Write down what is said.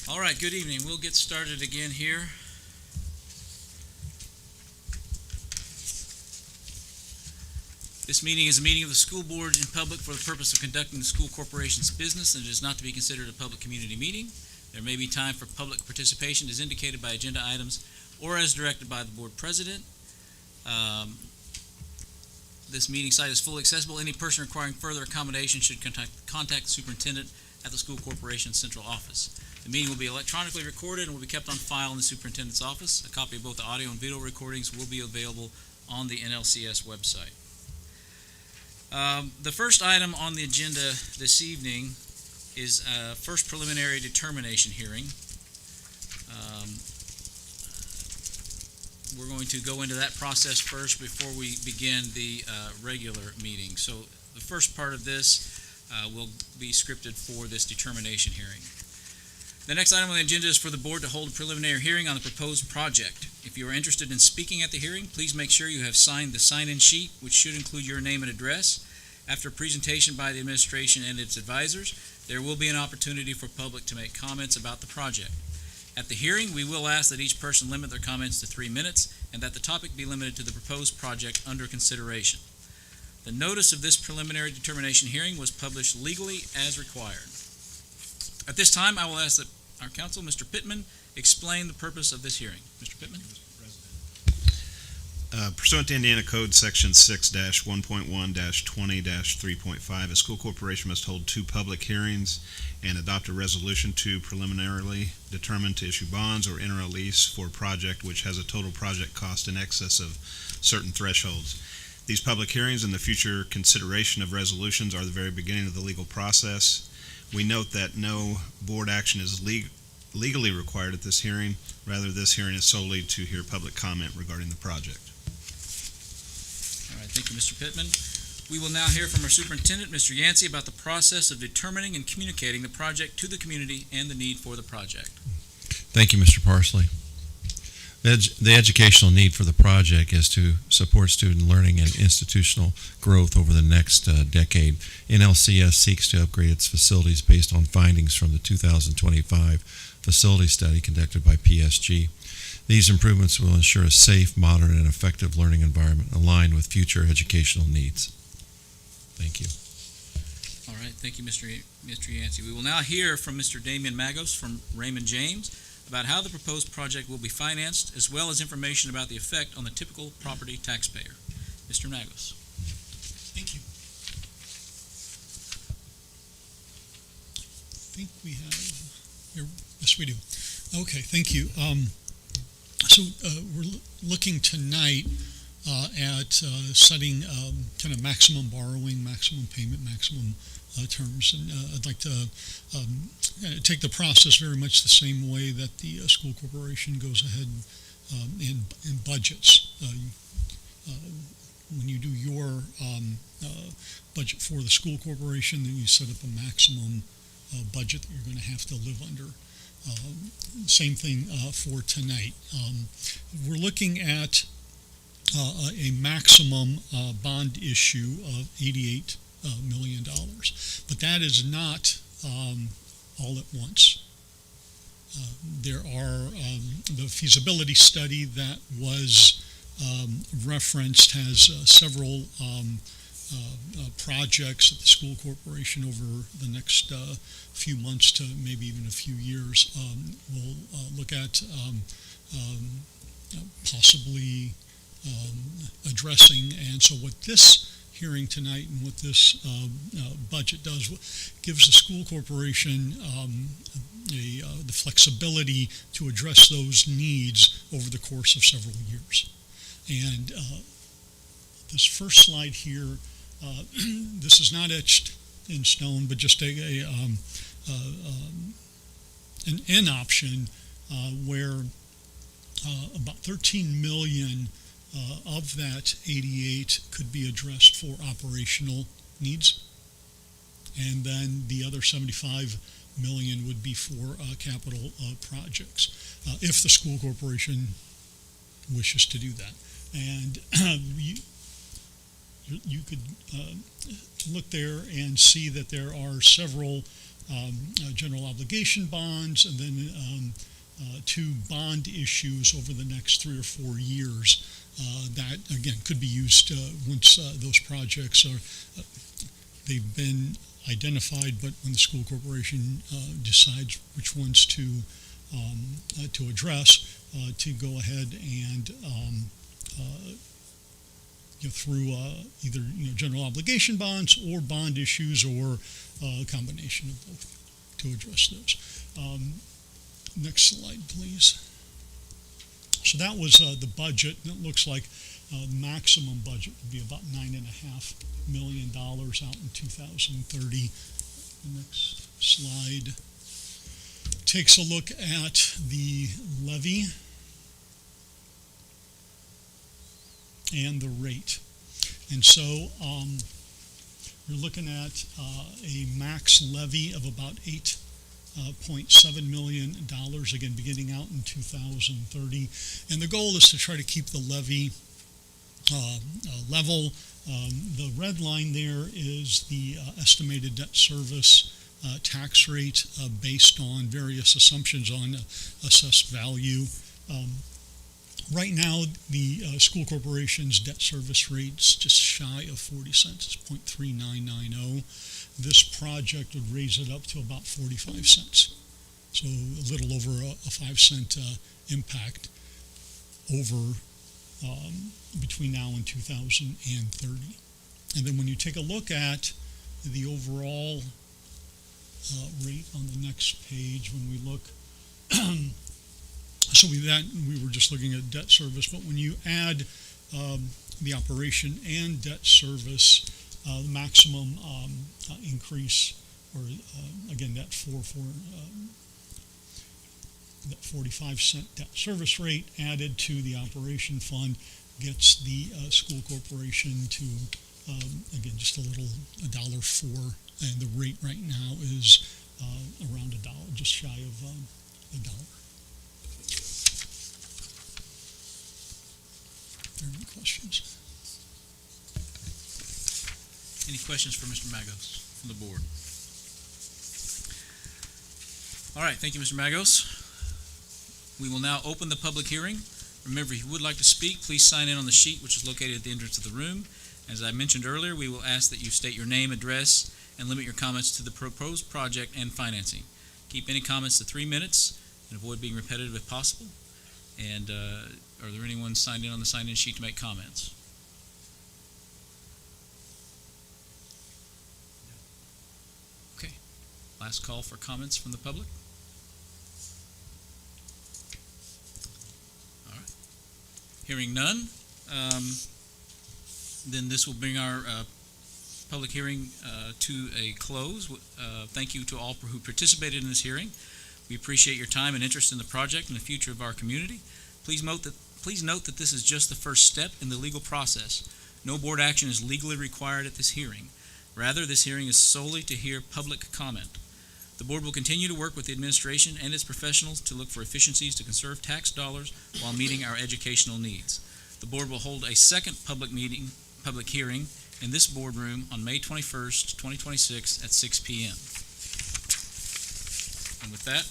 All right, good evening. We'll get started again here. This meeting is a meeting of the school board in public for the purpose of conducting the school corporation's business and is not to be considered a public community meeting. There may be time for public participation as indicated by agenda items or as directed by the board president. This meeting site is fully accessible. Any person requiring further accommodation should contact the superintendent at the school corporation's central office. The meeting will be electronically recorded and will be kept on file in the superintendent's office. A copy of both the audio and video recordings will be available on the NLCS website. The first item on the agenda this evening is first preliminary determination hearing. We're going to go into that process first before we begin the regular meeting. So the first part of this will be scripted for this determination hearing. The next item on the agenda is for the board to hold a preliminary hearing on the proposed project. If you are interested in speaking at the hearing, please make sure you have signed the sign-in sheet, which should include your name and address. After a presentation by the administration and its advisors, there will be an opportunity for public to make comments about the project. At the hearing, we will ask that each person limit their comments to 3 minutes and that the topic be limited to the proposed project under consideration. The notice of this preliminary determination hearing was published legally as required. At this time, I will ask that our counsel, Mr. Pittman, explain the purpose of this hearing. Mr. Pittman? Pursuant to Indiana Code Section 6-1.1-20-3.5, a school corporation must hold 2 public hearings and adopt a resolution to preliminarily determine to issue bonds or enter a lease for a project which has a total project cost in excess of certain thresholds. These public hearings and the future consideration of resolutions are the very beginning of the legal process. We note that no board action is legally required at this hearing. Rather, this hearing is solely to hear public comment regarding the project. All right, thank you, Mr. Pittman. We will now hear from our superintendent, Mr. Yancey, about the process of determining and communicating the project to the community and the need for the project. Thank you, Mr. Parsley. The educational need for the project is to support student learning and institutional growth over the next decade. NLCS seeks to upgrade its facilities based on findings from the 2025 facility study conducted by PSG. These improvements will ensure a safe, modern, and effective learning environment aligned with future educational needs. Thank you. All right, thank you, Mr. Yancey. We will now hear from Mr. Damian Magos from Raymond James about how the proposed project will be financed, as well as information about the effect on the typical property taxpayer. Mr. Magos. Thank you. I think we have here. Yes, we do. Okay, thank you. We're looking tonight at setting kind of maximum borrowing, maximum payment, maximum terms. And I'd like to take the process very much the same way that the school corporation goes ahead in budgets. When you do your budget for the school corporation, then you set up a maximum budget that you're going to have to live under. Same thing for tonight. We're looking at a maximum bond issue of $88 million, but that is not all at once. There are the feasibility study that was referenced has several projects that the school corporation over the next few months to maybe even a few years will look at possibly addressing. And so what this hearing tonight and what this budget does gives the school corporation the flexibility to address those needs over the course of several years. And this first slide here, this is not etched in stone, but just an N option where about 13 million of that 88 could be addressed for operational needs, and then the other 75 million would be for capital projects if the school corporation wishes to do that. And you could look there and see that there are several general obligation bonds, and then 2 bond issues over the next 3 or 4 years that, again, could be used once those projects are, they've been identified, but when the school corporation decides which ones to address, to go ahead and through either general obligation bonds or bond issues, or a combination of both, to address those. Next slide, please. So that was the budget, and it looks like the maximum budget would be about $9.5 million out in 2030. The next slide takes a look at the levy and the rate. And so you're looking at a max levy of about $8.7 million, again, beginning out in 2030. And the goal is to try to keep the levy level. The red line there is the estimated debt service tax rate based on various assumptions on assessed value. Right now, the school corporation's debt service rate's just shy of 40 cents. It's 0.3990. This project would raise it up to about 45 cents. So a little over a 5 cent impact over between now and 2030. And then when you take a look at the overall rate on the next page, when we look, so we were just looking at debt service, but when you add the operation and debt service, the maximum increase, or again, that 45 cent debt service rate added to the operation fund gets the school corporation to, again, just $1.04, and the rate right now is around $1, just shy of $1. Are there any questions? Any questions for Mr. Magos from the board? All right, thank you, Mr. Magos. We will now open the public hearing. Remember, if you would like to speak, please sign in on the sheet which is located at the entrance of the room. As I mentioned earlier, we will ask that you state your name, address, and limit your comments to the proposed project and financing. Keep any comments to 3 minutes and avoid being repetitive if possible. And are there anyone signed in on the sign-in sheet to make comments? Okay. Last call for comments from the public. All right. Hearing none, then this will bring our public hearing to a close. Thank you to all who participated in this hearing. We appreciate your time and interest in the project and the future of our community. Please note that this is just the first step in the legal process. No board action is legally required at this hearing. Rather, this hearing is solely to hear public comment. The board will continue to work with the administration and its professionals to look for efficiencies to conserve tax dollars while meeting our educational needs. The board will hold a second public hearing in this boardroom on May 21st, 2026 at 6 p.m. And with that,